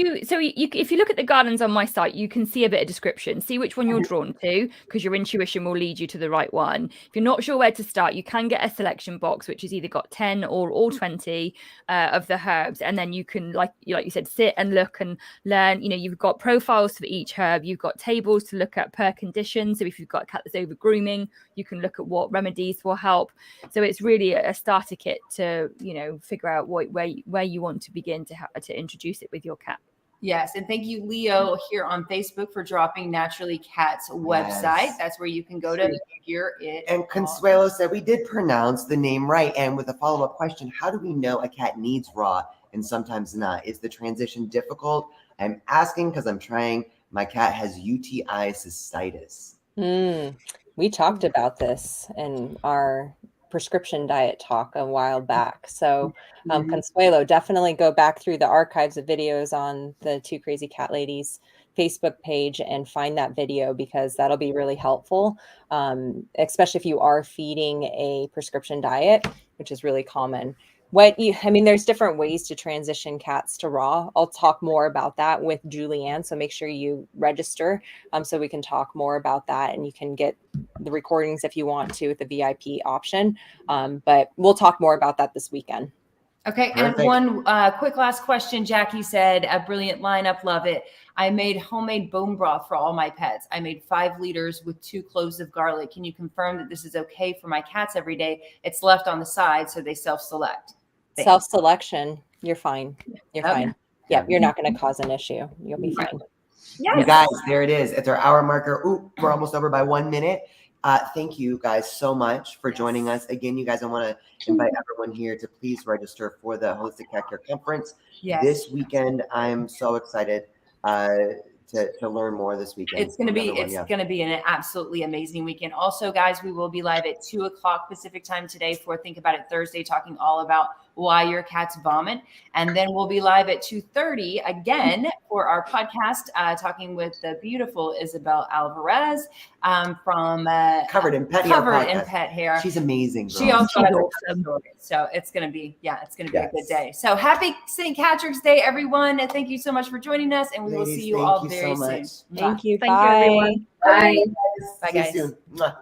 you look at the gardens on my site, you can see a bit of description, see which one you're drawn to, because your intuition will lead you to the right one. If you're not sure where to start, you can get a selection box, which has either got 10 or all 20 of the herbs, and then you can, like you said, sit and look and learn. You've got profiles for each herb, you've got tables to look at per condition. So if you've got a cat that's over grooming, you can look at what remedies will help. So it's really a starter kit to figure out where you want to begin to introduce it with your cat. Yes, and thank you, Leo, here on Facebook for dropping Naturally Cat's website. Yes. That's where you can go to figure it. And Consuelo said we did pronounce the name right. And with a follow-up question, how do we know a cat needs raw and sometimes not? Is the transition difficult? I'm asking because I'm trying. My cat has UTI cystitis. We talked about this in our prescription diet talk a while back. So Consuelo, definitely go back through the archives of videos on the Two Crazy Cat Ladies Facebook page and find that video, because that'll be really helpful, especially if you are feeding a prescription diet, which is really common. There's different ways to transition cats to raw. I'll talk more about that with Julianne. So make sure you register so we can talk more about that, and you can get the recordings if you want to with the VIP option. But we'll talk more about that this weekend. Okay, and Perfect. one quick last question. Jackie said, a brilliant lineup, love it. I made homemade bone broth for all my pets. I made 5 liters with 2 cloves of garlic. Can you confirm that this is okay for my cats every day? It's left on the side, so they self-select. Thanks. Self-selection, you're fine. You're Okay. fine. Yeah, you're not going to cause an issue. You'll be fine. Yes. You guys, there it is. It's our hour marker. Ooh, we're almost over by 1 minute. Thank you guys so much for joining us. Again, you guys, I want to invite everyone here to please register for the Holistic Cat Care Conference. Yes. This weekend, I'm so excited to learn more this weekend. It's going to be Everyone, going to be an absolutely amazing weekend. Also, guys, we will be live at 2:00 Pacific time today for Think About It Thursday, talking all about why your cats vomit. And then we'll be live at 2:30 again for our podcast, talking with the beautiful Isabel Alvarez from Covered in Pet Hair. She's amazing. Girl. She also has awesome. a story. So it's going to be, a good day. So happy St. Patrick's Day, everyone. And thank you so much for joining us. And we will see you all very soon. Thank you. Thank you, Bye. everyone. Bye. Bye, See you guys. soon. Mwah.